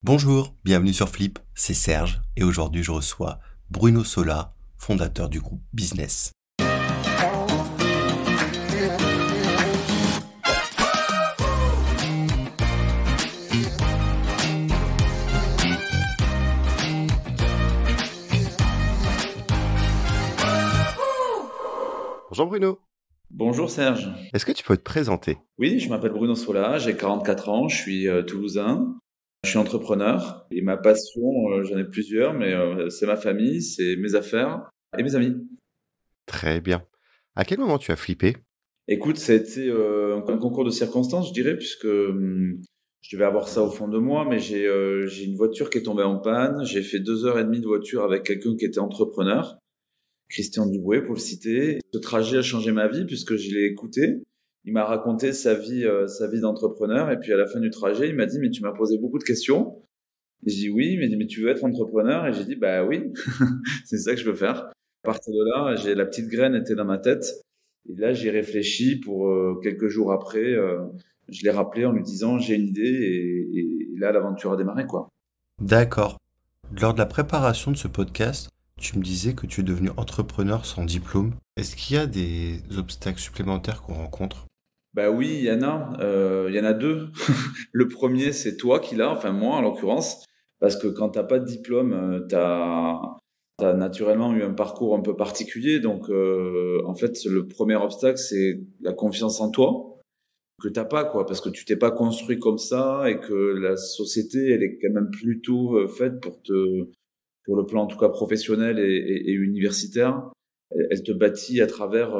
Bonjour, bienvenue sur Flip, c'est Serge et aujourd'hui je reçois Bruno Sola, fondateur du groupe Business. Bonjour Bruno. Bonjour Serge. Est-ce que tu peux te présenter? Oui, je m'appelle Bruno Sola, j'ai 44 ans, je suis toulousain, je suis entrepreneur et ma passion, j'en ai plusieurs, mais c'est ma famille, c'est mes affaires et mes amis. Très bien. À quel moment tu as flippé? Écoute, ça a été un concours de circonstances, je dirais, puisque je devais avoir ça au fond de moi, mais j'ai une voiture qui est tombée en panne, j'ai fait 2 heures et demie de voiture avec quelqu'un qui était entrepreneur, Christian Duboué pour le citer. Ce trajet a changé ma vie puisque je l'ai écouté. Il m'a raconté sa vie d'entrepreneur. Et puis à la fin du trajet, il m'a dit, mais tu m'as posé beaucoup de questions. Et j'ai dit oui, il m'a dit, mais tu veux être entrepreneur? Et j'ai dit, bah oui, c'est ça que je veux faire. À partir de là, la petite graine était dans ma tête. Et là, j'y ai réfléchi pour quelques jours après. Je l'ai rappelé en lui disant, j'ai une idée. Et là, l'aventure a démarré, quoi. D'accord. Lors de la préparation de ce podcast, tu me disais que tu es devenu entrepreneur sans diplôme. Est-ce qu'il y a des obstacles supplémentaires qu'on rencontre? Bah oui, il y en a. Il y en a deux. Le premier, c'est toi qui l'as, enfin moi en l'occurrence, parce que quand t'as pas de diplôme, t'as naturellement eu un parcours un peu particulier. Donc en fait, le premier obstacle, c'est la confiance en toi que t'as pas, quoi, parce que tu t'es pas construit comme ça et que la société, elle est quand même plutôt faite pour le plan en tout cas professionnel et universitaire, elle te bâtit à travers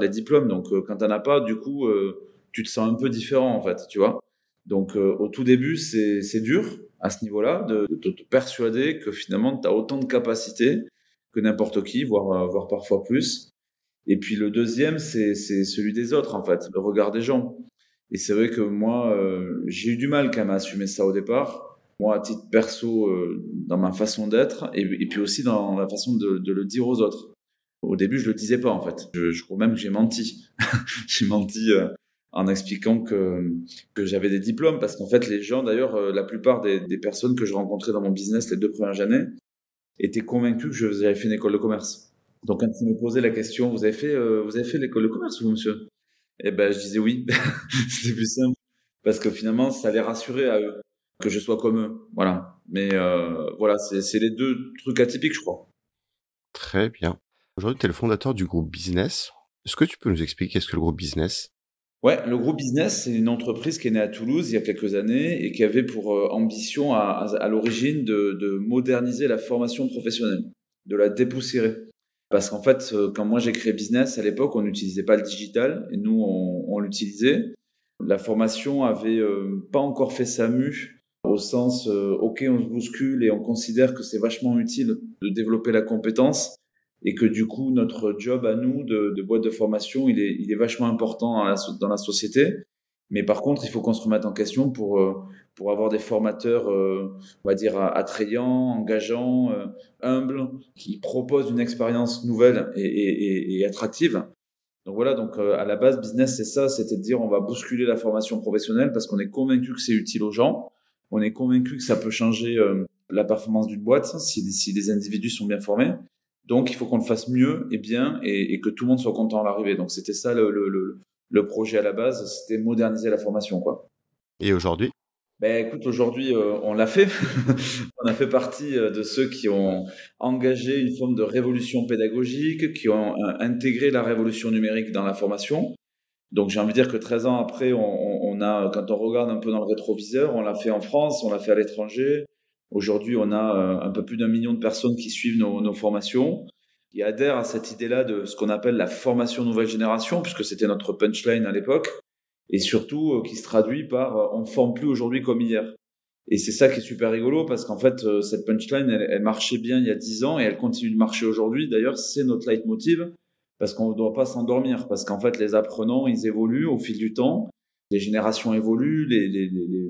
les diplômes. Donc quand t'en as pas, du coup, tu te sens un peu différent en fait, tu vois. Donc au tout début, c'est dur à ce niveau-là de te persuader que finalement tu as autant de capacités que n'importe qui, voire parfois plus. Et puis le deuxième, c'est celui des autres en fait, le regard des gens. Et c'est vrai que moi, j'ai eu du mal quand même à assumer ça au départ. Moi, à titre perso, dans ma façon d'être, et puis aussi dans la façon de le dire aux autres. Au début, je le disais pas en fait. Je crois même que j'ai menti. J'ai menti en expliquant que j'avais des diplômes, parce qu'en fait, les gens, d'ailleurs, la plupart des personnes que je rencontrais dans mon business les 2 premières années étaient convaincus que j'avais fait une école de commerce. Donc, quand ils me posaient la question, vous avez fait l'école de commerce, vous, monsieur? Eh ben, je disais oui. C'était plus simple. Parce que finalement, ça les rassurait à eux, que je sois comme eux. Voilà. Mais voilà, c'est les deux trucs atypiques, je crois. Très bien. Aujourd'hui, tu es le fondateur du groupe Business. Est-ce que tu peux nous expliquer qu'est-ce que le groupe Business? Ouais, le groupe Business, c'est une entreprise qui est née à Toulouse il y a quelques années et qui avait pour ambition à l'origine de moderniser la formation professionnelle, de la dépoussiérer. Parce qu'en fait, quand moi j'ai créé Business, à l'époque, on n'utilisait pas le digital et nous, on l'utilisait. La formation avait pas encore fait sa mue au sens, OK, on se bouscule et on considère que c'est vachement utile de développer la compétence et que du coup, notre job à nous de boîte de formation, il est vachement important dans la société. Mais par contre, il faut qu'on se remette en question pour avoir des formateurs, on va dire, attrayants, engageants, humbles, qui proposent une expérience nouvelle et attractive. Donc voilà, donc à la base, business, c'est ça, c'était de dire on va bousculer la formation professionnelle parce qu'on est convaincu que c'est utile aux gens, on est convaincu que ça peut changer la performance d'une boîte si les individus sont bien formés. Donc il faut qu'on le fasse mieux et bien et que tout le monde soit content à l'arrivée. Donc c'était ça le projet à la base, c'était moderniser la formation, quoi. Et aujourd'hui? Ben écoute, aujourd'hui, on l'a fait. On a fait partie de ceux qui ont engagé une forme de révolution pédagogique, qui ont intégré la révolution numérique dans la formation. Donc j'ai envie de dire que 13 ans après, on a, quand on regarde un peu dans le rétroviseur, on l'a fait en France, on l'a fait à l'étranger. Aujourd'hui, on a un peu plus d'1 million de personnes qui suivent nos formations, qui adhèrent à cette idée-là de ce qu'on appelle la formation nouvelle génération, puisque c'était notre punchline à l'époque, et surtout qui se traduit par on forme plus aujourd'hui comme hier. Et c'est ça qui est super rigolo, parce qu'en fait, cette punchline, elle marchait bien il y a 10 ans et elle continue de marcher aujourd'hui. D'ailleurs, c'est notre leitmotiv, parce qu'on ne doit pas s'endormir, parce qu'en fait, les apprenants, ils évoluent au fil du temps, les générations évoluent,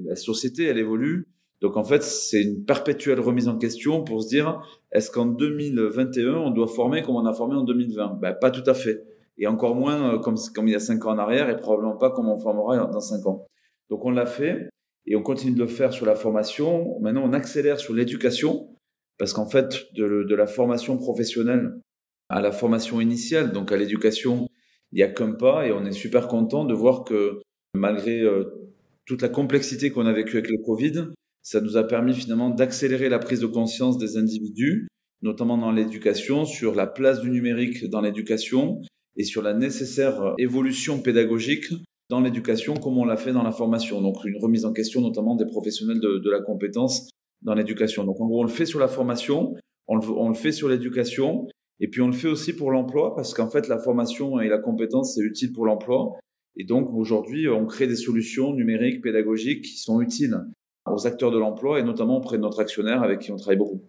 la société, elle évolue. Donc en fait, c'est une perpétuelle remise en question pour se dire, est-ce qu'en 2021, on doit former comme on a formé en 2020? Ben, pas tout à fait. Et encore moins comme il y a 5 ans en arrière, et probablement pas comme on formera dans 5 ans. Donc on l'a fait. et on continue de le faire sur la formation. Maintenant, on accélère sur l'éducation parce qu'en fait, de la formation professionnelle à la formation initiale, donc à l'éducation, il n'y a qu'un pas et on est super content de voir que malgré toute la complexité qu'on a vécue avec le Covid, ça nous a permis finalement d'accélérer la prise de conscience des individus, notamment dans l'éducation, sur la place du numérique dans l'éducation et sur la nécessaire évolution pédagogique dans l'éducation comme on l'a fait dans la formation. Donc une remise en question notamment des professionnels de la compétence dans l'éducation. Donc en gros, on le fait sur la formation, on le fait sur l'éducation et puis on le fait aussi pour l'emploi parce qu'en fait la formation et la compétence c'est utile pour l'emploi. Et donc aujourd'hui, on crée des solutions numériques, pédagogiques qui sont utiles aux acteurs de l'emploi et notamment auprès de notre actionnaire avec qui on travaille beaucoup.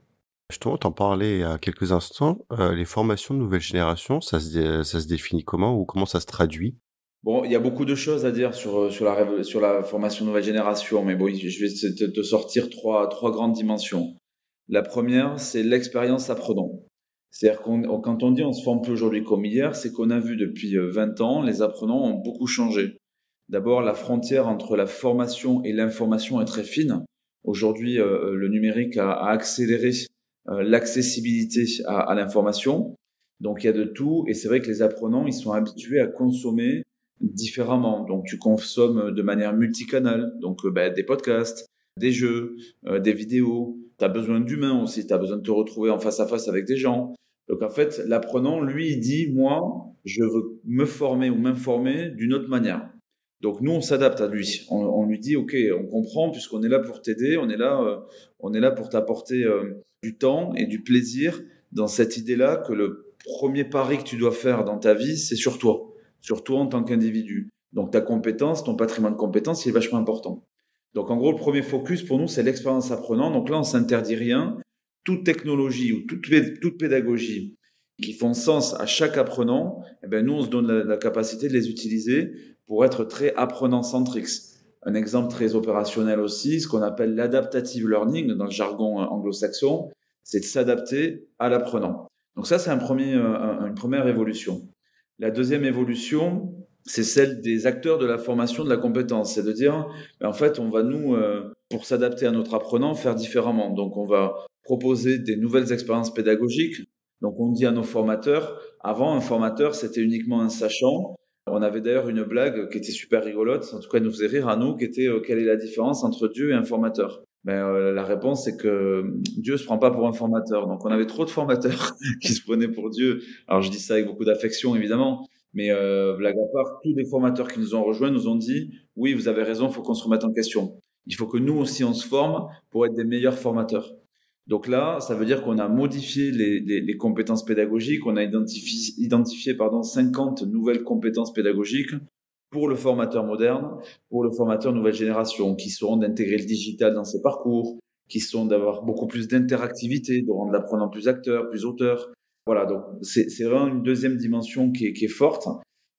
Justement, t'en parlais il y a quelques instants, les formations de nouvelle génération, ça se définit comment ou comment ça se traduit? Bon, il y a beaucoup de choses à dire sur la formation nouvelle génération, mais bon, je vais te sortir trois grandes dimensions. La première, c'est l'expérience apprenant. C'est-à-dire quand on dit on se forme plus aujourd'hui comme hier, c'est qu'on a vu depuis 20 ans, les apprenants ont beaucoup changé. D'abord, la frontière entre la formation et l'information est très fine. Aujourd'hui, le numérique a accéléré l'accessibilité à l'information. Donc, il y a de tout. Et c'est vrai que les apprenants, ils sont habitués à consommer différemment. Donc, tu consommes de manière multicanale. Donc, des podcasts, des jeux, des vidéos. Tu as besoin d'humains aussi. Tu as besoin de te retrouver en face à face avec des gens. Donc, en fait, l'apprenant, lui, il dit, moi, je veux me former ou m'informer d'une autre manière. Donc nous, on s'adapte à lui. On lui dit, OK, on comprend puisqu'on est là pour t'aider, on est là pour t'apporter du temps et du plaisir dans cette idée-là que le premier pari que tu dois faire dans ta vie, c'est sur toi en tant qu'individu. Donc ta compétence, ton patrimoine de compétences, il est vachement important. Donc en gros, le premier focus pour nous, c'est l'expérience apprenant. Donc là, on s'interdit rien. Toute technologie ou toute pédagogie qui font sens à chaque apprenant, eh ben nous, on se donne la capacité de les utiliser pour être très apprenant-centrique. Un exemple très opérationnel aussi, ce qu'on appelle l'adaptative learning dans le jargon anglo-saxon, c'est de s'adapter à l'apprenant. Donc ça, c'est une première évolution. La deuxième évolution, c'est celle des acteurs de la formation de la compétence. C'est de dire, en fait, on va nous, pour s'adapter à notre apprenant, faire différemment. Donc on va proposer des nouvelles expériences pédagogiques. Donc on dit à nos formateurs, avant, un formateur, c'était uniquement un sachant. On avait d'ailleurs une blague qui était super rigolote, en tout cas elle nous faisait rire à nous, qui était quelle est la différence entre Dieu et un formateur? La réponse c'est que Dieu se prend pas pour un formateur. Donc on avait trop de formateurs qui se prenaient pour Dieu. Alors je dis ça avec beaucoup d'affection évidemment, mais blague à part, tous les formateurs qui nous ont rejoints nous ont dit oui, vous avez raison, il faut qu'on se remette en question. Il faut que nous aussi on se forme pour être des meilleurs formateurs. Donc là, ça veut dire qu'on a modifié les compétences pédagogiques, on a identifié 50 nouvelles compétences pédagogiques pour le formateur moderne, pour le formateur nouvelle génération, qui seront d'intégrer le digital dans ses parcours, qui sont d'avoir beaucoup plus d'interactivité, de rendre l'apprenant plus acteur, plus auteur. Voilà, donc c'est vraiment une deuxième dimension qui est forte.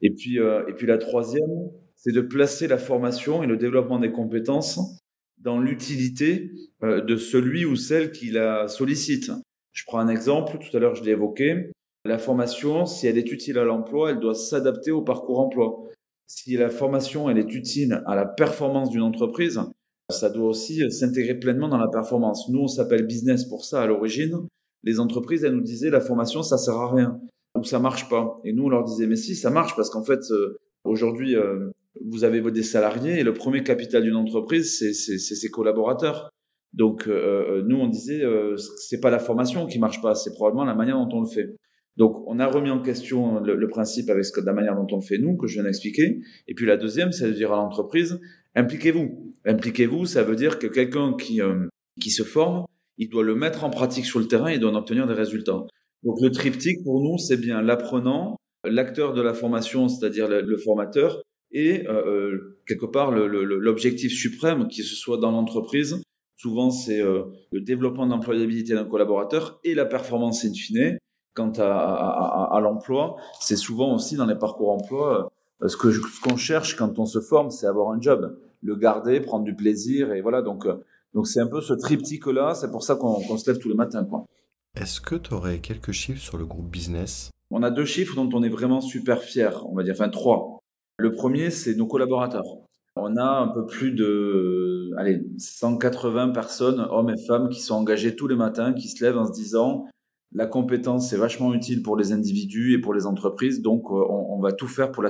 Et puis la troisième, c'est de placer la formation et le développement des compétences dans l'utilité de celui ou celle qui la sollicite. Je prends un exemple, tout à l'heure je l'ai évoqué, la formation, si elle est utile à l'emploi, elle doit s'adapter au parcours emploi. Si la formation, elle est utile à la performance d'une entreprise, ça doit aussi s'intégrer pleinement dans la performance. Nous, on s'appelle business pour ça à l'origine. Les entreprises, elles nous disaient, la formation, ça sert à rien, ou ça marche pas. Et nous, on leur disait, mais si, ça marche, parce qu'en fait, aujourd'hui, vous avez des salariés et le premier capital d'une entreprise, c'est ses collaborateurs. Donc, nous, on disait, c'est pas la formation qui marche pas, c'est probablement la manière dont on le fait. Donc, on a remis en question le principe avec la manière dont on le fait nous, que je viens d'expliquer. Et puis la deuxième, c'est de dire à l'entreprise, impliquez-vous. Impliquez-vous, ça veut dire que quelqu'un qui se forme, il doit le mettre en pratique sur le terrain et il doit en obtenir des résultats. Donc, le triptyque, pour nous, c'est bien l'apprenant, l'acteur de la formation, c'est-à-dire le formateur, et quelque part l'objectif suprême, que ce soit dans l'entreprise, souvent c'est le développement de l'employabilité d'un collaborateur et la performance in fine. Quant à l'emploi, c'est souvent aussi dans les parcours emploi, ce qu'on cherche quand on se forme, c'est avoir un job, le garder, prendre du plaisir, et voilà, donc c'est un peu ce triptyque-là, c'est pour ça qu'on se lève tous les matins, quoi. Est-ce que tu aurais quelques chiffres sur le groupe business? On a 2 chiffres dont on est vraiment super fiers, on va dire, enfin 3. Le premier, c'est nos collaborateurs. On a un peu plus de 180 personnes, hommes et femmes, qui sont engagés tous les matins, qui se lèvent en se disant la compétence, c'est vachement utile pour les individus et pour les entreprises, donc on va tout faire pour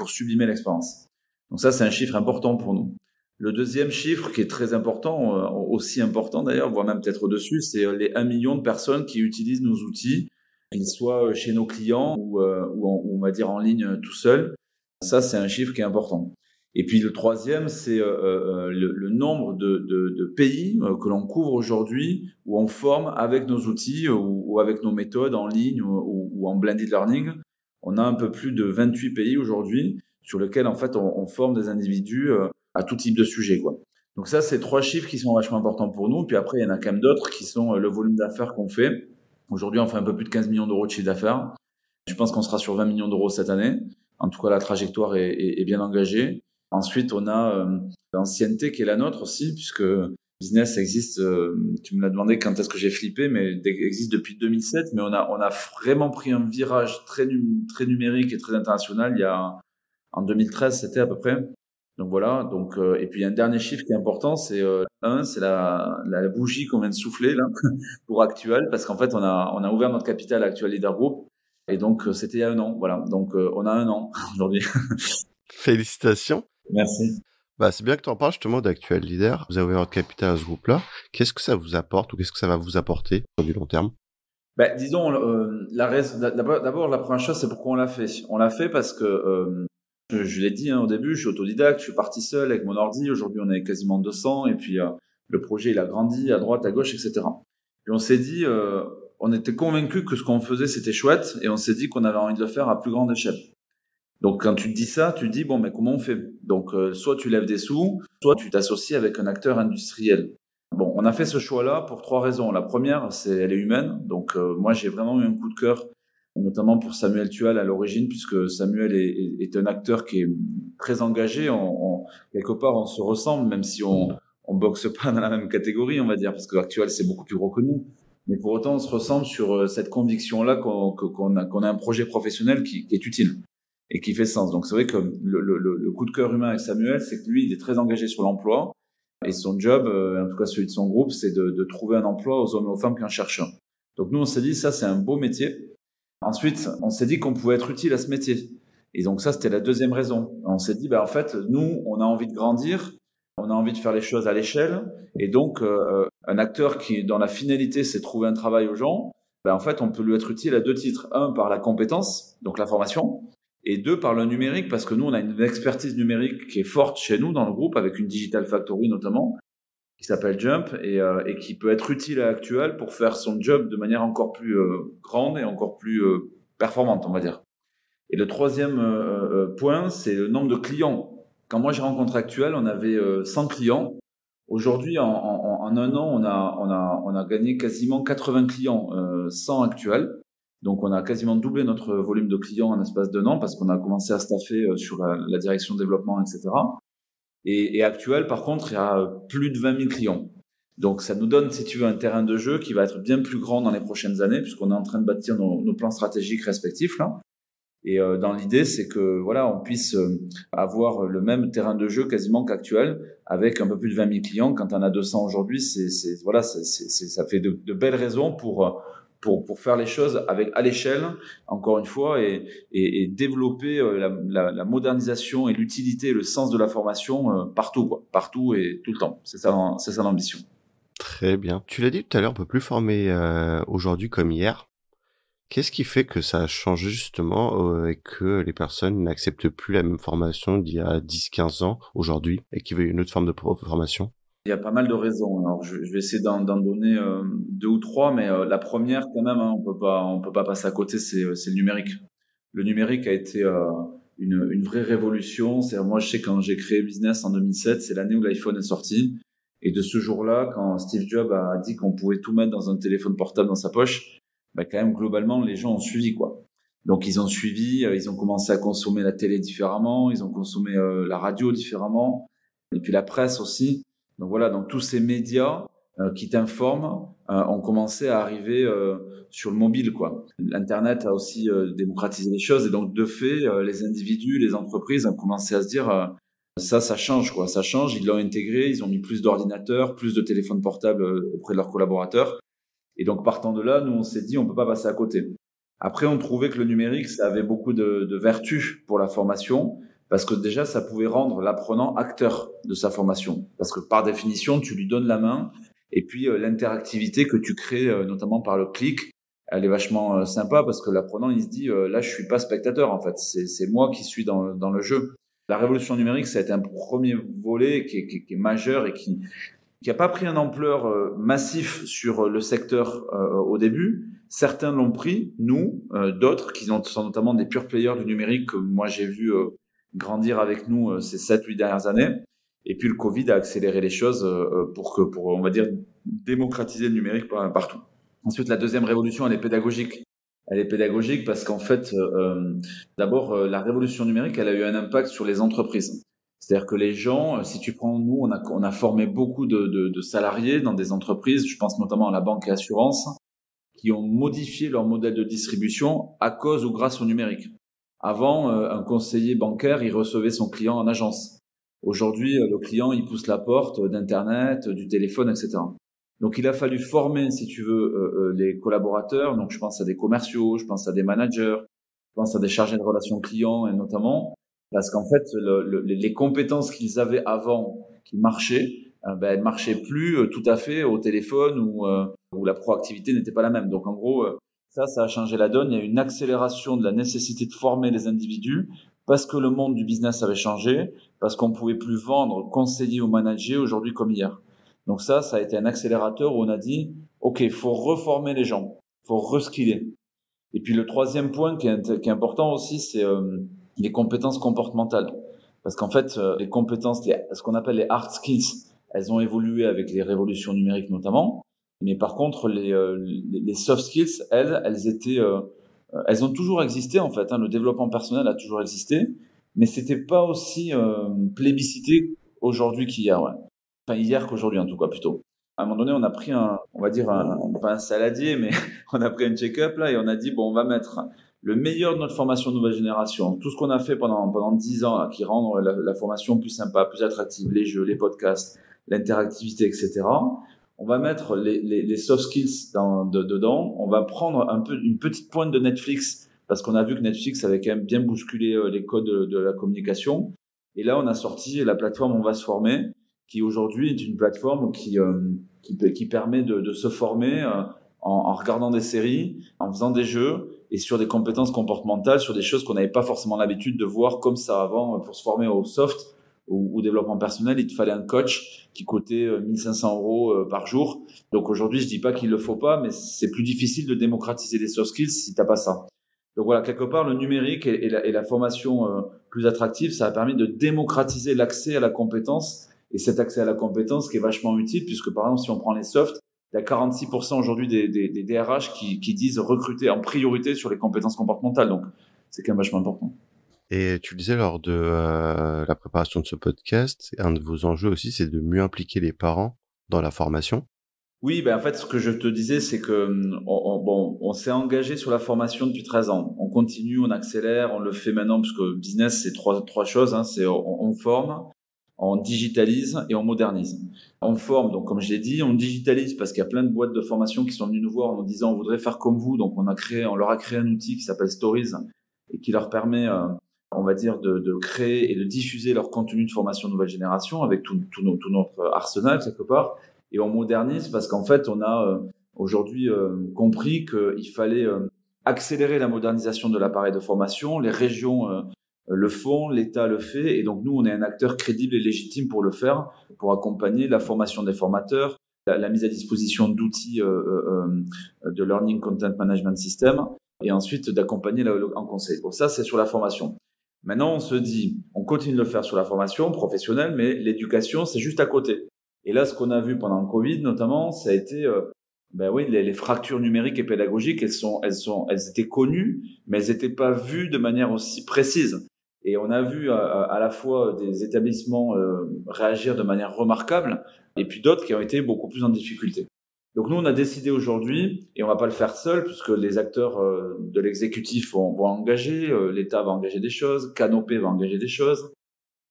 sublimer l'expérience. Donc ça, c'est un chiffre important pour nous. Le deuxième chiffre, qui est très important, aussi important d'ailleurs, voire même peut-être au-dessus, c'est les 1 million de personnes qui utilisent nos outils, qu'ils soient chez nos clients ou on va dire en ligne tout seul. Ça, c'est un chiffre qui est important. Et puis le troisième, c'est le nombre de pays que l'on couvre aujourd'hui, où on forme avec nos outils ou avec nos méthodes en ligne ou en blended learning. On a un peu plus de 28 pays aujourd'hui sur lesquels en fait on forme des individus à tout type de sujet, quoi. Donc ça, c'est 3 chiffres qui sont vachement importants pour nous. Puis après, il y en a quand même d'autres qui sont le volume d'affaires qu'on fait. Aujourd'hui, on fait un peu plus de 15 millions d'euros de chiffre d'affaires. Je pense qu'on sera sur 20 millions d'euros cette année. En tout cas, la trajectoire est bien engagée. Ensuite, on a l'ancienneté qui est la nôtre aussi, puisque business existe, tu me l'as demandé quand est-ce que j'ai flippé, mais existe depuis 2007, mais on a vraiment pris un virage très numérique et très international en 2013, c'était à peu près. Donc voilà, et puis il y a un dernier chiffre qui est important, c'est c'est la bougie qu'on vient de souffler là pour Actual, parce qu'en fait on a ouvert notre capital à Actual Leader Group, et donc c'était il y a 1 an, voilà. Donc on a 1 an aujourd'hui. Félicitations. Merci. C'est bien que tu en parles justement d'Actuel Leader. Vous avez ouvert votre capital à ce groupe-là. Qu'est-ce que ça vous apporte ou qu'est-ce que ça va vous apporter sur du long terme? Disons, d'abord, la première chose, c'est pourquoi on l'a fait. On l'a fait parce que, je l'ai dit au début, je suis autodidacte, je suis parti seul avec mon ordi. Aujourd'hui, on est quasiment 200 et puis le projet, il a grandi à droite, à gauche, etc. Et on s'est dit, on était convaincus que ce qu'on faisait, c'était chouette et on s'est dit qu'on avait envie de le faire à plus grande échelle. Donc, quand tu te dis ça, tu te dis, bon, mais comment on fait? Donc, soit tu lèves des sous, soit tu t'associes avec un acteur industriel. Bon, on a fait ce choix-là pour 3 raisons. La première, elle est humaine. Donc, moi, j'ai vraiment eu un coup de cœur, notamment pour Samuel Tual à l'origine, puisque Samuel est un acteur qui est très engagé. Quelque part, on se ressemble, même si on boxe pas dans la même catégorie, on va dire, parce que Actual, c'est beaucoup plus reconnu. Mais pour autant, on se ressemble sur cette conviction-là qu'on a un projet professionnel qui est utile et qui fait sens. Donc c'est vrai que le coup de cœur humain avec Samuel, c'est que lui, il est très engagé sur l'emploi et son job, en tout cas celui de son groupe, c'est de trouver un emploi aux hommes et aux femmes qui en cherchent un. Donc nous, on s'est dit, ça c'est un beau métier. Ensuite, on s'est dit qu'on pouvait être utile à ce métier. Et donc ça, c'était la deuxième raison. On s'est dit, en fait, nous, on a envie de grandir, on a envie de faire les choses à l'échelle. Et donc, un acteur dont la finalité, c'est de trouver un travail aux gens, en fait, on peut lui être utile à 2 titres. 1, par la compétence, donc la formation, et 2, par le numérique, parce que nous, on a une expertise numérique qui est forte chez nous dans le groupe, avec une Digital Factory notamment, qui s'appelle Jump, et qui peut être utile à Actual pour faire son job de manière encore plus grande et encore plus performante, on va dire. Et le troisième point, c'est le nombre de clients. Quand moi j'ai rencontré Actual, on avait 100 clients. Aujourd'hui, en 1 an, on a gagné quasiment 80 clients sans Actual. Donc, on a quasiment doublé notre volume de clients en l'espace d'1 an parce qu'on a commencé à staffer sur la direction développement, etc. Et Actuel, par contre, il y a plus de 20 000 clients. Donc, ça nous donne, si tu veux, un terrain de jeu qui va être bien plus grand dans les prochaines années puisqu'on est en train de bâtir nos plans stratégiques respectifs, là. Et dans l'idée, c'est que voilà, on puisse avoir le même terrain de jeu quasiment qu'Actuel, avec un peu plus de 20 000 clients. Quand on a 200 aujourd'hui, ça fait de belles raisons pour faire les choses à l'échelle, encore une fois, et développer la modernisation et l'utilité et le sens de la formation partout, quoi, partout et tout le temps. C'est ça l'ambition. Très bien. Tu l'as dit tout à l'heure, on peut plus former aujourd'hui comme hier. Qu'est-ce qui fait que ça a changé justement et que les personnes n'acceptent plus la même formation d'il y a 10-15 ans aujourd'hui et qu'ils veulent une autre forme de formation? Il y a pas mal de raisons. Alors, je vais essayer d'en donner 2 ou 3, mais la première, quand même, on peut pas passer à côté, c'est le numérique. Le numérique a été une vraie révolution. C'est-à-dire, moi, je sais quand j'ai créé Business en 2007, c'est l'année où l'iPhone est sorti. Et de ce jour-là, quand Steve Jobs a dit qu'on pouvait tout mettre dans un téléphone portable dans sa poche, quand même, globalement, les gens ont suivi, quoi. Donc, ils ont suivi, ils ont commencé à consommer la télé différemment, ils ont consommé la radio différemment, et puis la presse aussi. Donc voilà, donc tous ces médias qui t'informent ont commencé à arriver sur le mobile, quoi. L'internet a aussi démocratisé les choses, et donc de fait, les individus, les entreprises ont commencé à se dire Ça change, quoi. Ça change. Ils l'ont intégré. Ils ont mis plus d'ordinateurs, plus de téléphones portables auprès de leurs collaborateurs. Et donc, partant de là, nous, on s'est dit, on peut pas passer à côté. Après, on trouvait que le numérique, ça avait beaucoup de vertus pour la formation, parce que déjà, ça pouvait rendre l'apprenant acteur de sa formation. Parce que par définition, tu lui donnes la main, et puis l'interactivité que tu crées, notamment par le clic, elle est vachement sympa, parce que l'apprenant, il se dit, là, je suis pas spectateur, en fait, c'est moi qui suis dans le jeu. La révolution numérique, ça a été un premier volet qui est majeur et qui n'a pas pris une ampleur massif sur le secteur au début. Certains l'ont pris, nous, d'autres qui sont notamment des pure players du numérique que moi j'ai vu grandir avec nous ces 7-8 dernières années. Et puis le Covid a accéléré les choses pour on va dire, démocratiser le numérique partout. Ensuite, la deuxième révolution, elle est pédagogique. Elle est pédagogique parce qu'en fait, d'abord, la révolution numérique, elle a eu un impact sur les entreprises. C'est-à-dire que les gens, si tu prends, nous, on a formé beaucoup de salariés dans des entreprises, je pense notamment à la banque et assurance, qui ont modifié leur modèle de distribution à cause ou grâce au numérique. Avant, un conseiller bancaire, il recevait son client en agence. Aujourd'hui, le client, il pousse la porte d'Internet, du téléphone, etc. Donc, il a fallu former, si tu veux, les collaborateurs. Donc, je pense à des commerciaux, je pense à des managers, je pense à des chargés de relations clients, et notamment, parce qu'en fait, les compétences qu'ils avaient avant, qui marchaient, elles marchaient plus tout à fait au téléphone où la proactivité n'était pas la même. Donc, en gros, ça a changé la donne. Il y a une accélération de la nécessité de former les individus parce que le monde du business avait changé, parce qu'on pouvait plus vendre, conseiller ou manager aujourd'hui comme hier. Donc ça a été un accélérateur où on a dit, OK, il faut reformer les gens, il faut reskiller. Et puis le troisième point qui est important aussi, c'est les compétences comportementales. Parce qu'en fait, les compétences, ce qu'on appelle les hard skills, elles ont évolué avec les révolutions numériques notamment. Mais par contre, les soft skills, elles ont toujours existé en fait. Le développement personnel a toujours existé, mais c'était pas aussi plébiscité aujourd'hui qu'hier. Ouais. Enfin, hier qu'aujourd'hui en tout cas plutôt. À un moment donné, on a pris on va dire pas un saladier, mais on a pris un check-up là et on a dit bon, on va mettre le meilleur de notre formation nouvelle génération, tout ce qu'on a fait pendant 10 ans là, qui rend la formation plus sympa, plus attractive, les jeux, les podcasts, l'interactivité, etc. On va mettre les soft skills dedans. On va prendre une petite pointe de Netflix parce qu'on a vu que Netflix avait quand même bien bousculé les codes de la communication. Et là, on a sorti la plateforme On va se former, qui aujourd'hui est une plateforme qui permet de se former en regardant des séries, en faisant des jeux et sur des compétences comportementales, sur des choses qu'on n'avait pas forcément l'habitude de voir comme ça avant. Pour se former au soft ou au développement personnel, il te fallait un coach qui coûtait 1500 € par jour. Donc aujourd'hui, je dis pas qu'il le faut pas, mais c'est plus difficile de démocratiser les soft skills si t'as pas ça. Donc voilà, quelque part, le numérique et la formation plus attractive, ça a permis de démocratiser l'accès à la compétence. Et cet accès à la compétence qui est vachement utile, puisque par exemple, si on prend les softs, il y a 46% aujourd'hui des DRH qui disent recruter en priorité sur les compétences comportementales. Donc, c'est quand même vachement important. Et tu le disais lors de la préparation de ce podcast, un de vos enjeux aussi, c'est de mieux impliquer les parents dans la formation. Oui, en fait, ce que je te disais, c'est que on s'est engagé sur la formation depuis 13 ans. On continue, on accélère, on le fait maintenant, parce que business, c'est trois choses. C'est on forme, on digitalise et on modernise. On forme, donc comme je l'ai dit, on digitalise parce qu'il y a plein de boîtes de formation qui sont venues nous voir en nous disant on voudrait faire comme vous. Donc on leur a créé un outil qui s'appelle Stories et qui leur permet, on va dire, de créer et de diffuser leur contenu de formation nouvelle génération avec tout notre arsenal quelque part. Et on modernise parce qu'en fait on a aujourd'hui compris qu'il fallait accélérer la modernisation de l'appareil de formation. Les régions le font, l'État le fait, et donc nous, on est un acteur crédible et légitime pour le faire, pour accompagner la formation des formateurs, la mise à disposition d'outils de Learning Content Management System, et ensuite d'accompagner en conseil. Bon, ça, c'est sur la formation. Maintenant, on se dit, on continue de le faire sur la formation professionnelle, mais l'éducation, c'est juste à côté. Et là, ce qu'on a vu pendant le Covid, notamment, ça a été les fractures numériques et pédagogiques, elles étaient connues, mais elles n'étaient pas vues de manière aussi précise. Et on a vu à la fois des établissements réagir de manière remarquable, et puis d'autres qui ont été beaucoup plus en difficulté. Donc nous, on a décidé aujourd'hui, et on va pas le faire seul, puisque les acteurs de l'exécutif vont engager, l'État va engager des choses, Canopé va engager des choses.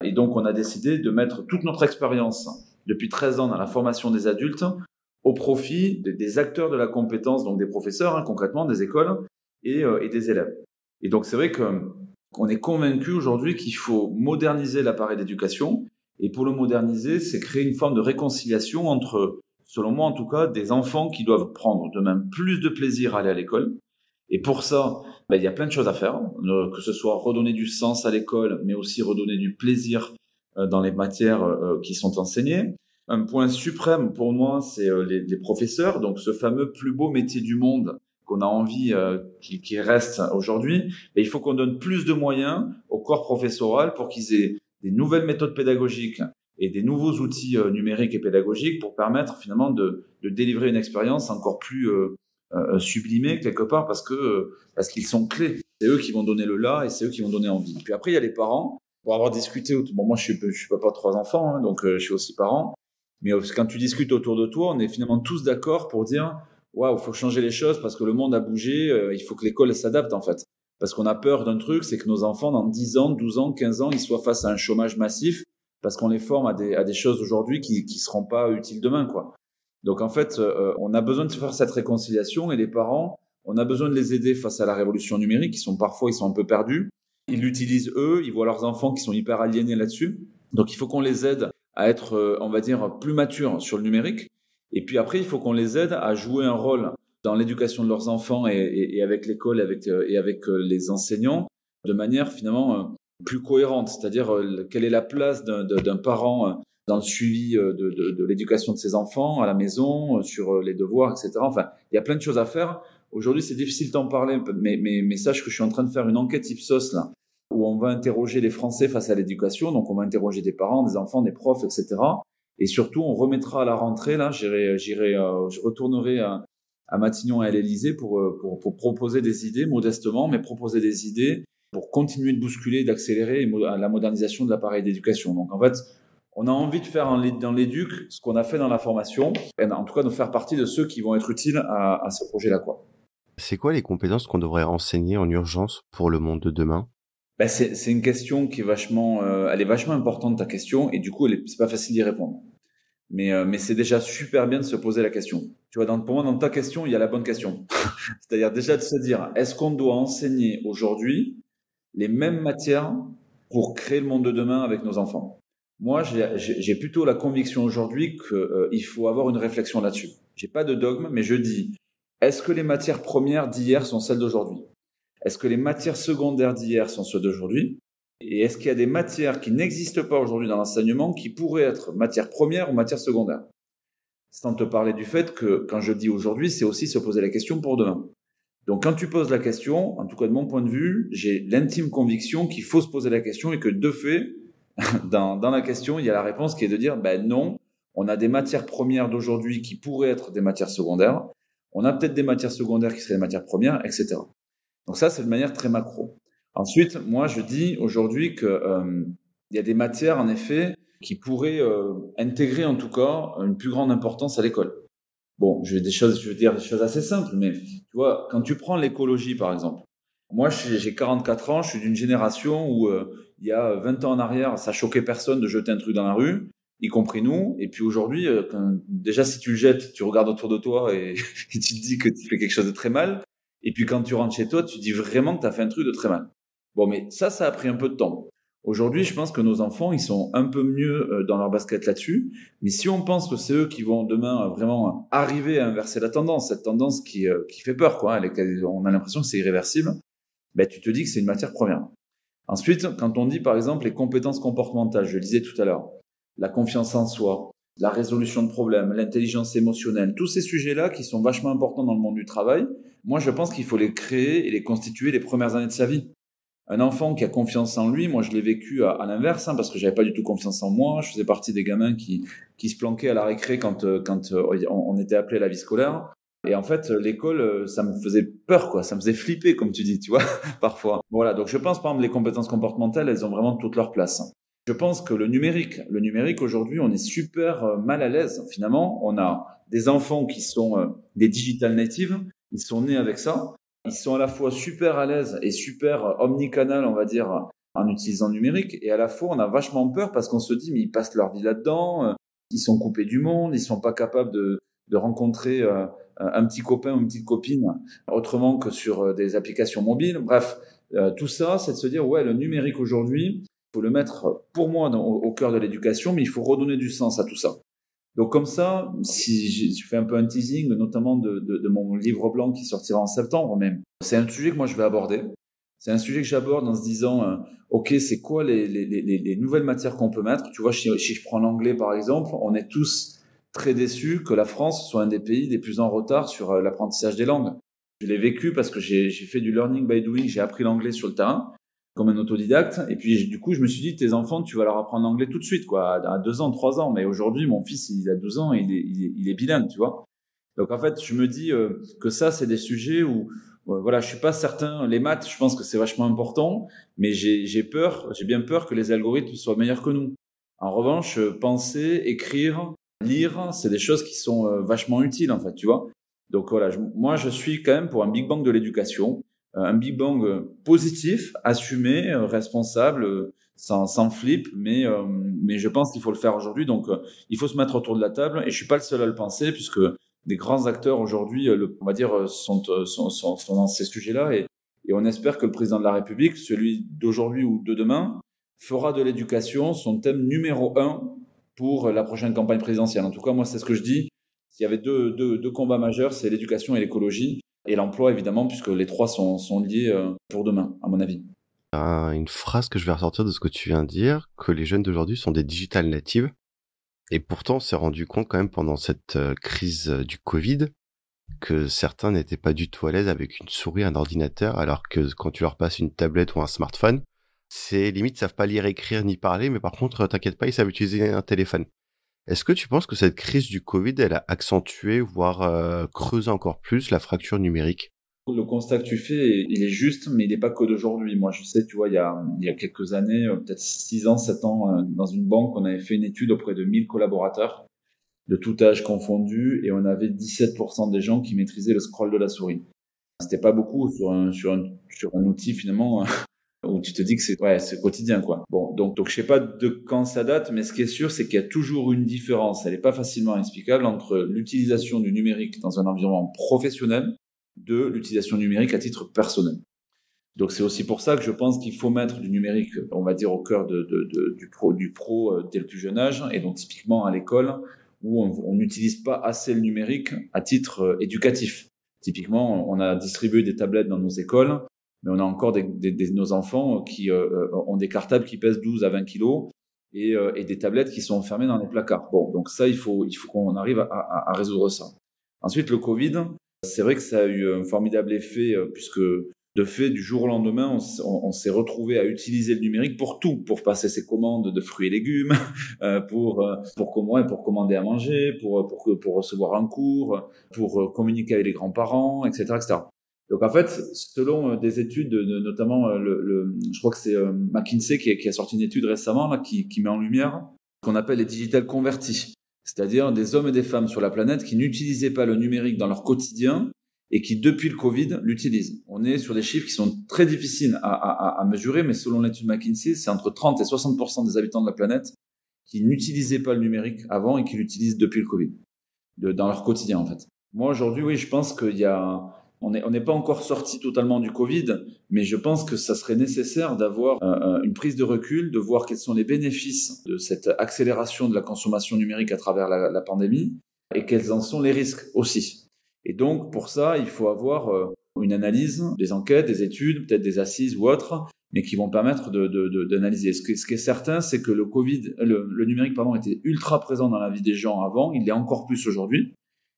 Et donc, on a décidé de mettre toute notre expérience depuis 13 ans dans la formation des adultes au profit des acteurs de la compétence, donc des professeurs, concrètement, des écoles et des élèves. Et donc, c'est vrai qu'on est convaincu aujourd'hui qu'il faut moderniser l'appareil d'éducation. Et pour le moderniser, c'est créer une forme de réconciliation entre, selon moi en tout cas, des enfants qui doivent prendre de même plus de plaisir à aller à l'école. Et pour ça, il y a plein de choses à faire, que ce soit redonner du sens à l'école, mais aussi redonner du plaisir dans les matières qui sont enseignées. Un point suprême pour moi, c'est les professeurs, donc ce fameux plus beau métier du monde qu'on a envie qu'il reste aujourd'hui. Et il faut qu'on donne plus de moyens au corps professoral pour qu'ils aient des nouvelles méthodes pédagogiques et des nouveaux outils numériques et pédagogiques pour permettre finalement de délivrer une expérience encore plus sublimés quelque part parce qu'ils sont clés. C'est eux qui vont donner le là et c'est eux qui vont donner envie. Puis après, il y a les parents. Pour avoir discuté, bon, moi je suis papa de 3 enfants, donc je suis aussi parent. Mais quand tu discutes autour de toi, on est finalement tous d'accord pour dire waouh, faut changer les choses parce que le monde a bougé, il faut que l'école s'adapte en fait. Parce qu'on a peur d'un truc, c'est que nos enfants dans 10 ans, 12 ans, 15 ans, ils soient face à un chômage massif parce qu'on les forme à des choses aujourd'hui qui seront pas utiles demain, quoi. Donc en fait, on a besoin de faire cette réconciliation et les parents, on a besoin de les aider face à la révolution numérique. Ils sont un peu perdus. Ils l'utilisent eux, ils voient leurs enfants qui sont hyper aliénés là-dessus. Donc il faut qu'on les aide à être, on va dire, plus matures sur le numérique. Et puis après, il faut qu'on les aide à jouer un rôle dans l'éducation de leurs enfants et avec l'école et avec les enseignants de manière finalement plus cohérente. C'est-à-dire quelle est la place d'un parent dans le suivi de l'éducation de ses enfants à la maison, sur les devoirs, etc. Enfin, il y a plein de choses à faire. Aujourd'hui, c'est difficile d'en parler, mais sache que je suis en train de faire une enquête Ipsos là, où on va interroger les Français face à l'éducation. Donc, on va interroger des parents, des enfants, des profs, etc. Et surtout, on remettra à la rentrée, là, je retournerai à Matignon et à l'Élysée pour proposer des idées, modestement, mais proposer des idées pour continuer de bousculer, d'accélérer la modernisation de l'appareil d'éducation. Donc, en fait, on a envie de faire dans l'éduc ce qu'on a fait dans la formation, et en tout cas de faire partie de ceux qui vont être utiles à ce projet-là, quoi. C'est quoi les compétences qu'on devrait enseigner en urgence pour le monde de demain? C'est une question qui est elle est vachement importante, ta question, et du coup, c'est pas facile d'y répondre. Mais c'est déjà super bien de se poser la question. Tu vois, pour moi, dans ta question, il y a la bonne question. C'est-à-dire déjà de se dire, est-ce qu'on doit enseigner aujourd'hui les mêmes matières pour créer le monde de demain avec nos enfants? Moi, j'ai plutôt la conviction aujourd'hui qu'il faut avoir une réflexion là-dessus. J'ai pas de dogme, mais je dis, est-ce que les matières premières d'hier sont celles d'aujourd'hui? Est-ce que les matières secondaires d'hier sont celles d'aujourd'hui? Et est-ce qu'il y a des matières qui n'existent pas aujourd'hui dans l'enseignement qui pourraient être matières premières ou matières secondaires? Sans te parler du fait que, quand je dis aujourd'hui, c'est aussi se poser la question pour demain. Donc, quand tu poses la question, en tout cas de mon point de vue, j'ai l'intime conviction qu'il faut se poser la question et que de fait, dans la question, il y a la réponse qui est de dire, non, on a des matières premières d'aujourd'hui qui pourraient être des matières secondaires. On a peut-être des matières secondaires qui seraient des matières premières, etc. Donc ça, c'est de manière très macro. Ensuite, moi, je dis aujourd'hui que y a des matières, en effet, qui pourraient intégrer, en tout cas, une plus grande importance à l'école. Bon, je vais dire des choses assez simples, mais tu vois, quand tu prends l'écologie, par exemple, moi, j'ai 44 ans, je suis d'une génération où il y a 20 ans en arrière, ça choquait personne de jeter un truc dans la rue, y compris nous. Et puis aujourd'hui, déjà, si tu le jettes, tu regardes autour de toi et tu te dis que tu fais quelque chose de très mal. Et puis quand tu rentres chez toi, tu dis vraiment que tu as fait un truc de très mal. Bon, mais ça a pris un peu de temps. Aujourd'hui, je pense que nos enfants, ils sont un peu mieux dans leur basket là-dessus. Mais si on pense que c'est eux qui vont demain vraiment arriver à inverser la tendance, cette tendance qui fait peur, quoi, on a l'impression que c'est irréversible, tu te dis que c'est une matière première. Ensuite, quand on dit par exemple les compétences comportementales, je le disais tout à l'heure, la confiance en soi, la résolution de problèmes, l'intelligence émotionnelle, tous ces sujets-là qui sont vachement importants dans le monde du travail, moi je pense qu'il faut les créer et les constituer les premières années de sa vie. Un enfant qui a confiance en lui, moi je l'ai vécu à l'inverse, parce que j'avais pas du tout confiance en moi. Je faisais partie des gamins qui se planquaient à la récré quand on était appelé à la vie scolaire. Et en fait, l'école, ça me faisait peur, quoi. Ça me faisait flipper, comme tu dis, tu vois, parfois. Voilà. Donc je pense, par exemple, les compétences comportementales, elles ont vraiment toute leur place. Je pense que le numérique aujourd'hui, on est super mal à l'aise. Finalement, on a des enfants qui sont des digital natives. Ils sont nés avec ça. Ils sont à la fois super à l'aise et super omnicanal, on va dire, en utilisant le numérique. Et à la fois, on a vachement peur parce qu'on se dit, mais ils passent leur vie là-dedans, ils sont coupés du monde, ils sont pas capables de rencontrer un petit copain ou une petite copine autrement que sur des applications mobiles. Bref, tout ça, c'est de se dire, ouais, le numérique aujourd'hui, il faut le mettre, pour moi, au cœur de l'éducation, mais il faut redonner du sens à tout ça. Donc comme ça, si je fais un peu un teasing, notamment de mon livre blanc qui sortira en septembre même, c'est un sujet que moi je vais aborder. C'est un sujet que j'aborde en se disant, ok, c'est quoi les nouvelles matières qu'on peut mettre. Tu vois, si je prends l'anglais par exemple, on est tous très déçus que la France soit un des pays les plus en retard sur l'apprentissage des langues. Je l'ai vécu parce que j'ai fait du learning by doing, j'ai appris l'anglais sur le terrain comme un autodidacte. Et puis, du coup, je me suis dit, tes enfants, tu vas leur apprendre l'anglais tout de suite, quoi, à 2 ans, 3 ans. Mais aujourd'hui, mon fils, il a 12 ans, il est bilingue, tu vois. Donc, en fait, je me dis que ça, c'est des sujets où, voilà, je suis pas certain. Les maths, je pense que c'est vachement important, mais j'ai bien peur que les algorithmes soient meilleurs que nous. En revanche, penser, écrire, lire, c'est des choses qui sont vachement utiles, en fait, tu vois. Donc, voilà, moi, je suis quand même pour un Big Bang de l'éducation. Un Big Bang positif, assumé, responsable, sans flip, mais je pense qu'il faut le faire aujourd'hui. Donc, il faut se mettre autour de la table. Et je suis pas le seul à le penser, puisque des grands acteurs aujourd'hui, on va dire, sont dans ces sujets-là. Et on espère que le président de la République, celui d'aujourd'hui ou de demain, fera de l'éducation son thème numéro 1 pour la prochaine campagne présidentielle. En tout cas, moi, c'est ce que je dis. S'il y avait deux combats majeurs, c'est l'éducation et l'écologie. Et l'emploi, évidemment, puisque les trois sont liés pour demain, à mon avis. Une phrase que je vais ressortir de ce que tu viens de dire, que les jeunes d'aujourd'hui sont des digital natives. Et pourtant, on s'est rendu compte quand même pendant cette crise du Covid que certains n'étaient pas du tout à l'aise avec une souris, un ordinateur, alors que quand tu leur passes une tablette ou un smartphone, c'est limite, ils savent pas lire, écrire ni parler, mais par contre, t'inquiète pas, ils savent utiliser un téléphone. Est-ce que tu penses que cette crise du Covid, elle a accentué, voire creusé encore plus la fracture numérique? Le constat que tu fais, il est juste, mais il n'est pas que d'aujourd'hui. Moi, je sais, tu vois, il y a quelques années, peut-être 6 ans, 7 ans, dans une banque, on avait fait une étude auprès de 1000 collaborateurs, de tout âge confondu, et on avait 17% des gens qui maîtrisaient le scroll de la souris. C'était pas beaucoup sur un outil, finalement, où tu te dis que c'est quotidien, quoi. Bon, donc je sais pas de quand ça date, mais ce qui est sûr, c'est qu'il y a toujours une différence. Elle est pas facilement explicable entre l'utilisation du numérique dans un environnement professionnel de l'utilisation numérique à titre personnel. Donc c'est aussi pour ça que je pense qu'il faut mettre du numérique, on va dire, au cœur du pro dès le plus jeune âge, et donc typiquement à l'école où on n'utilise pas assez le numérique à titre éducatif. Typiquement, on a distribué des tablettes dans nos écoles, mais on a encore nos enfants qui ont des cartables qui pèsent 12 à 20 kilos et des tablettes qui sont enfermées dans les placards. Bon, donc ça, il faut qu'on arrive à résoudre ça. Ensuite, le Covid, c'est vrai que ça a eu un formidable effet, puisque de fait, du jour au lendemain, on s'est retrouvé à utiliser le numérique pour tout, pour passer ses commandes de fruits et légumes, pour commander à manger, pour recevoir un cours, pour communiquer avec les grands-parents, etc., etc. Donc en fait, selon des études, notamment je crois que c'est McKinsey qui a sorti une étude récemment là, qui met en lumière ce qu'on appelle les digital convertis, c'est-à-dire des hommes et des femmes sur la planète qui n'utilisaient pas le numérique dans leur quotidien et qui, depuis le Covid, l'utilisent. On est sur des chiffres qui sont très difficiles à mesurer, mais selon l'étude McKinsey, c'est entre 30 et 60% des habitants de la planète qui n'utilisaient pas le numérique avant et qui l'utilisent depuis le Covid, dans leur quotidien en fait. Moi aujourd'hui, oui, je pense on n'est pas encore sorti totalement du Covid, mais je pense que ça serait nécessaire d'avoir une prise de recul, de voir quels sont les bénéfices de cette accélération de la consommation numérique à travers la pandémie et quels en sont les risques aussi. Et donc, pour ça, il faut avoir une analyse, des enquêtes, des études, peut-être des assises ou autres, mais qui vont permettre d'analyser. Ce qui est certain, c'est que le numérique, était ultra présent dans la vie des gens avant, il l'est encore plus aujourd'hui.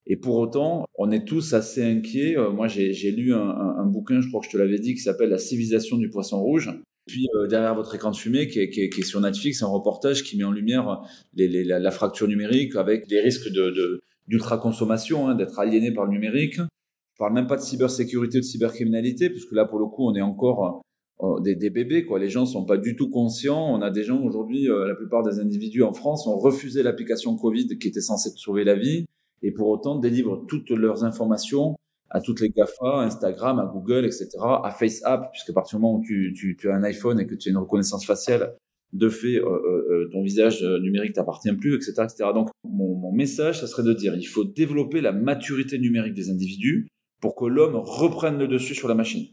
Et pour autant, on est tous assez inquiets. Moi, j'ai lu un bouquin, je crois que je te l'avais dit, qui s'appelle La civilisation du poisson rouge. Puis derrière votre écran de fumée, qui est sur Netflix, un reportage qui met en lumière la fracture numérique avec les risques d'ultra-consommation, d'être aliéné par le numérique. Je parle même pas de cybersécurité ou de cybercriminalité, puisque là, pour le coup, on est encore des bébés, quoi. Les gens sont pas du tout conscients. On a des gens aujourd'hui, la plupart des individus en France ont refusé l'application Covid qui était censée sauver la vie, et pour autant délivrent toutes leurs informations à toutes les GAFA, Instagram, à Google, etc., à FaceApp, puisque à partir du moment où tu as un iPhone et que tu as une reconnaissance faciale, de fait, ton visage numérique t'appartient plus, etc., etc. Donc, mon message, ça serait de dire, il faut développer la maturité numérique des individus pour que l'homme reprenne le dessus sur la machine.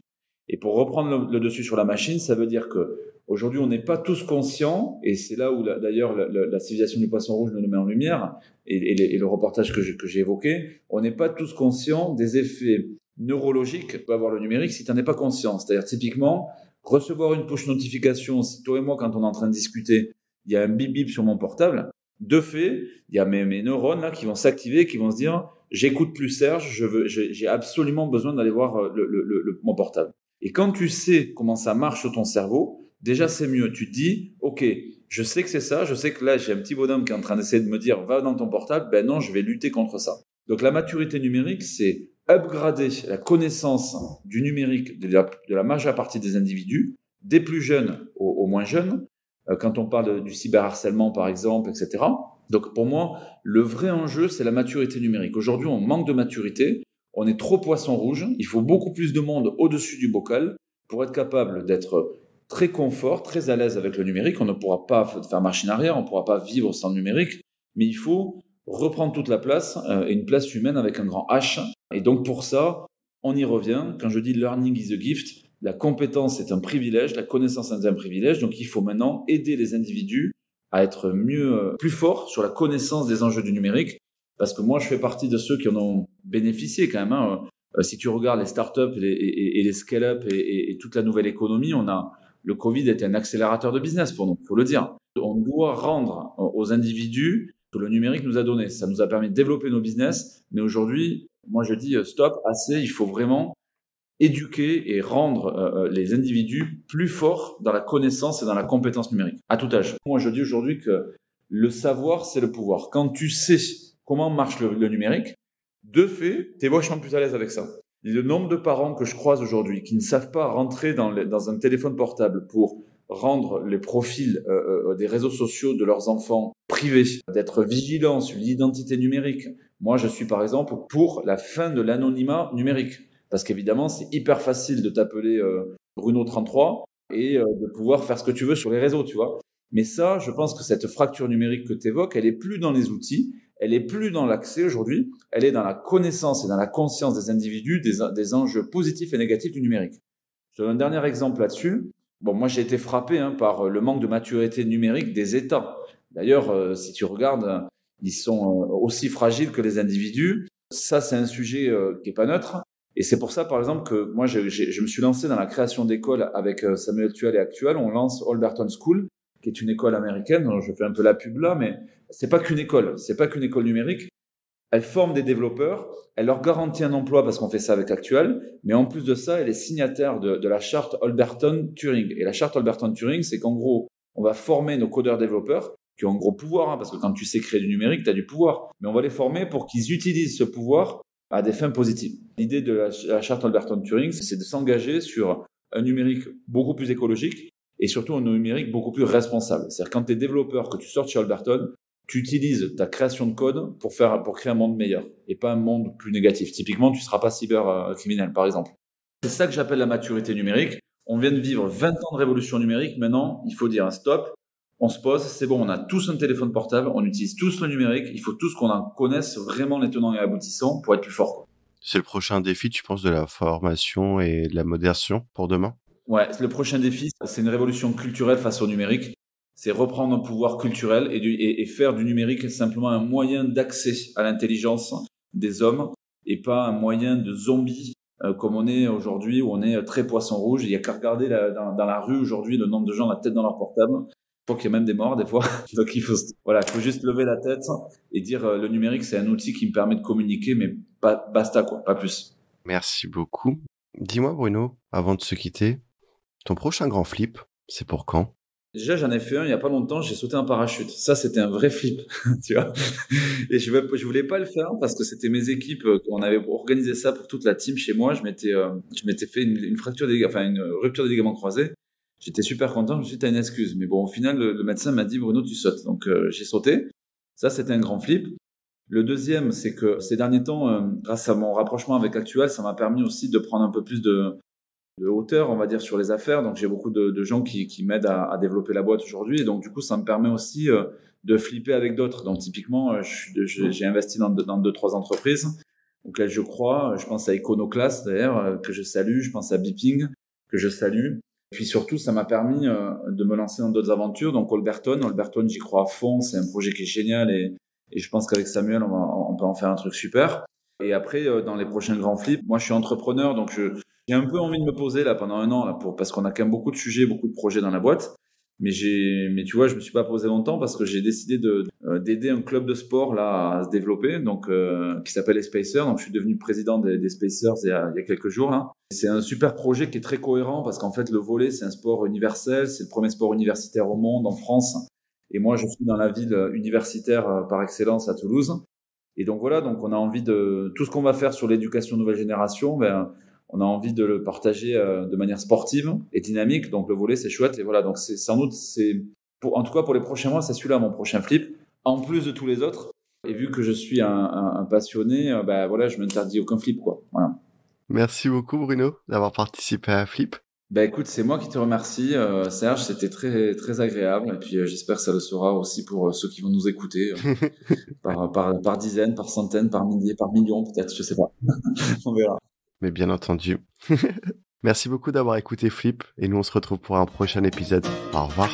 Et pour reprendre le dessus sur la machine, ça veut dire que aujourd'hui, on n'est pas tous conscients, et c'est là où d'ailleurs la civilisation du poisson rouge nous le met en lumière, et le reportage que j'ai évoqué, on n'est pas tous conscients des effets neurologiques que peut avoir le numérique si tu n'en es pas conscient. C'est-à-dire typiquement, recevoir une push notification, si toi et moi, quand on est en train de discuter, il y a un bip bip sur mon portable, de fait, il y a mes neurones là qui vont s'activer, qui vont se dire, j'écoute plus Serge, j'ai absolument besoin d'aller voir mon portable. Et quand tu sais comment ça marche sur ton cerveau, déjà c'est mieux. Tu te dis, ok, je sais que c'est ça, je sais que là j'ai un petit bonhomme qui est en train d'essayer de me dire, va dans ton portable, ben non, je vais lutter contre ça. Donc la maturité numérique, c'est upgrader la connaissance du numérique de la majeure partie des individus, des plus jeunes aux moins jeunes, quand on parle du cyberharcèlement par exemple, etc. Donc pour moi, le vrai enjeu, c'est la maturité numérique. Aujourd'hui, on manque de maturité. On est trop poisson rouge, il faut beaucoup plus de monde au-dessus du bocal pour être capable d'être très confort, très à l'aise avec le numérique. On ne pourra pas faire machine arrière, on ne pourra pas vivre sans numérique, mais il faut reprendre toute la place, et une place humaine avec un grand H. Et donc pour ça, on y revient. Quand je dis learning is a gift, la compétence est un privilège, la connaissance est un privilège, donc il faut maintenant aider les individus à être plus forts sur la connaissance des enjeux du numérique. Parce que moi, je fais partie de ceux qui en ont bénéficié quand même. Hein. Si tu regardes les startups et les scale-up et toute la nouvelle économie, le Covid était un accélérateur de business pour nous, il faut le dire. On doit rendre aux individus ce que le numérique nous a donné. Ça nous a permis de développer nos business. Mais aujourd'hui, moi, je dis stop, assez, il faut vraiment éduquer et rendre les individus plus forts dans la connaissance et dans la compétence numérique, à tout âge. Moi, je dis aujourd'hui que le savoir, c'est le pouvoir. Quand tu sais comment marche le numérique, de fait, tu es vachement plus à l'aise avec ça. Le nombre de parents que je croise aujourd'hui qui ne savent pas rentrer dans un téléphone portable pour rendre les profils des réseaux sociaux de leurs enfants privés, d'être vigilants sur l'identité numérique. Moi, je suis par exemple pour la fin de l'anonymat numérique. Parce qu'évidemment, c'est hyper facile de t'appeler Bruno33 et de pouvoir faire ce que tu veux sur les réseaux, tu vois. Mais ça, je pense que cette fracture numérique que tu évoques, elle est plus dans les outils, elle est plus dans l'accès aujourd'hui, elle est dans la connaissance et dans la conscience des individus des enjeux positifs et négatifs du numérique. Je donne un dernier exemple là-dessus. Bon, moi, j'ai été frappé par le manque de maturité numérique des États. D'ailleurs, si tu regardes, ils sont aussi fragiles que les individus. Ça, c'est un sujet qui est pas neutre. Et c'est pour ça, par exemple, que moi, je me suis lancé dans la création d'écoles avec Samuel Tuel et Actuel. On lance Alberton School, qui est une école américaine. Je fais un peu la pub là, mais c'est pas qu'une école. C'est pas qu'une école numérique. Elle forme des développeurs. Elle leur garantit un emploi parce qu'on fait ça avec Actuel. Mais en plus de ça, elle est signataire de la charte Alberton-Turing. Et la charte Alberton-Turing, c'est qu'en gros, on va former nos codeurs développeurs qui ont un gros pouvoir, parce que quand tu sais créer du numérique, tu as du pouvoir. Mais on va les former pour qu'ils utilisent ce pouvoir à des fins positives. L'idée de la charte Alberton-Turing, c'est de s'engager sur un numérique beaucoup plus écologique et surtout un numérique beaucoup plus responsable. C'est-à-dire quand tu es développeur, que tu sortes chez Alberton, tu utilises ta création de code pour créer un monde meilleur et pas un monde plus négatif. Typiquement, tu ne seras pas cybercriminel, par exemple. C'est ça que j'appelle la maturité numérique. On vient de vivre 20 ans de révolution numérique. Maintenant, il faut dire un stop. On se pose, c'est bon, on a tous un téléphone portable, on utilise tous le numérique, il faut tous qu'on en connaisse vraiment les tenants et aboutissants pour être plus fort. C'est le prochain défi, tu penses, de la formation et de la modération pour demain? Ouais, le prochain défi, c'est une révolution culturelle face au numérique. C'est reprendre un pouvoir culturel et faire du numérique simplement un moyen d'accès à l'intelligence des hommes et pas un moyen de zombie comme on est aujourd'hui, où on est très poisson rouge. Il n'y a qu'à regarder dans la rue aujourd'hui le nombre de gens la tête dans leur portable. Je crois qu'il y a même des morts des fois. Donc il faut juste lever la tête et dire le numérique, c'est un outil qui me permet de communiquer, mais basta quoi, pas plus. Merci beaucoup. Dis-moi Bruno, avant de se quitter, ton prochain grand flip, c'est pour quand? Déjà, j'en ai fait un il y a pas longtemps, j'ai sauté en parachute. Ça, c'était un vrai flip, tu vois. Et je voulais pas le faire parce que c'était mes équipes, on avait organisé ça pour toute la team chez moi. Je m'étais fait une fracture une rupture des ligaments croisés. J'étais super content, je me suis dit, t'as une excuse. Mais bon, au final, le médecin m'a dit, Bruno, tu sautes. Donc, j'ai sauté. Ça, c'était un grand flip. Le deuxième, c'est que ces derniers temps, grâce à mon rapprochement avec Actual, ça m'a permis aussi de prendre un peu plus de hauteur, on va dire, sur les affaires. Donc, j'ai beaucoup de gens qui m'aident à développer la boîte aujourd'hui. Et donc, du coup, ça me permet aussi de flipper avec d'autres. Donc, typiquement, j'ai investi dans 2-3 entreprises. Donc là, je pense à Iconoclast, d'ailleurs, que je salue. Je pense à Beeping, que je salue. Puis surtout, ça m'a permis de me lancer dans d'autres aventures. Donc, Holberton, j'y crois à fond. C'est un projet qui est génial. Et je pense qu'avec Samuel, on peut en faire un truc super. Et après, dans les prochains grands flips, moi, je suis entrepreneur. Donc, j'ai un peu envie de me poser là pendant un an là, parce qu'on a quand même beaucoup de sujets, beaucoup de projets dans la boîte. Mais tu vois, je me suis pas posé longtemps parce que j'ai décidé d'aider un club de sport là à se développer, donc qui s'appelle les Spacers. Donc je suis devenu président des Spacers il y a quelques jours là. C'est un super projet qui est très cohérent parce qu'en fait le volley c'est un sport universel, c'est le premier sport universitaire au monde en France. Et moi je suis dans la ville universitaire par excellence à Toulouse. Et donc voilà, donc on a envie de tout ce qu'on va faire sur l'éducation nouvelle génération, on a envie de le partager de manière sportive et dynamique. Donc le volley c'est chouette et voilà, donc c'est sans doute en tout cas pour les prochains mois, c'est celui-là mon prochain flip en plus de tous les autres. Et vu que je suis un passionné, voilà, je m'interdis aucun flip quoi. Voilà. Merci beaucoup Bruno d'avoir participé à Flip. Écoute, c'est moi qui te remercie Serge, c'était très très agréable et puis j'espère que ça le sera aussi pour ceux qui vont nous écouter par dizaines, par centaines, par milliers, par millions peut-être, je sais pas. On verra. Mais bien entendu. Merci beaucoup d'avoir écouté Flip et nous on se retrouve pour un prochain épisode. Au revoir.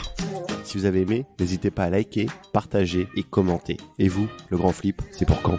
Si vous avez aimé, n'hésitez pas à liker, partager et commenter. Et vous, le grand Flip, c'est pour quand ?